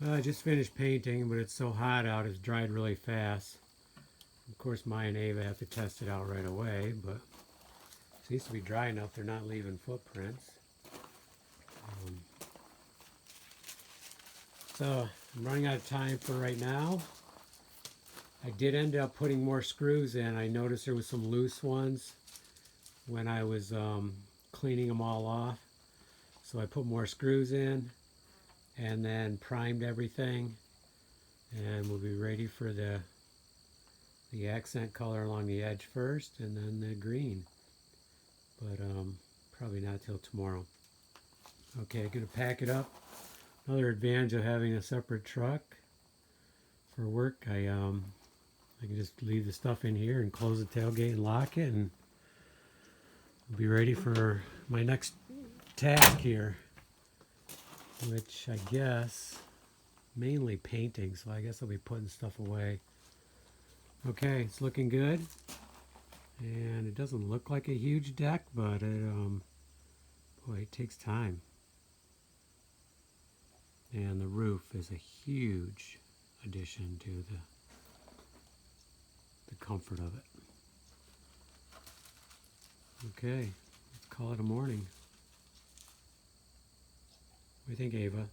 Well, I just finished painting, but it's so hot out, it's dried really fast. Of course, Maya and Ava have to test it out right away, but it seems to be dry enough they're not leaving footprints. Um, so I'm running out of time for right now. I did end up putting more screws in. I noticed there was some loose ones when I was cleaning them all off. So I put more screws in and then primed everything, and we'll be ready for the accent color along the edge first and then the green, but probably not till tomorrow. Okay, gonna pack it up. Another advantage of having a separate truck for work, I can just leave the stuff in here and close the tailgate and lock it, and I'll be ready for my next task here, which I guess mainly painting, so I guess I'll be putting stuff away. Okay, it's looking good, and it doesn't look like a huge deck, but boy, it takes time. And the roof is a huge addition to the comfort of it. Okay, let's call it a morning. What do you think, Ava?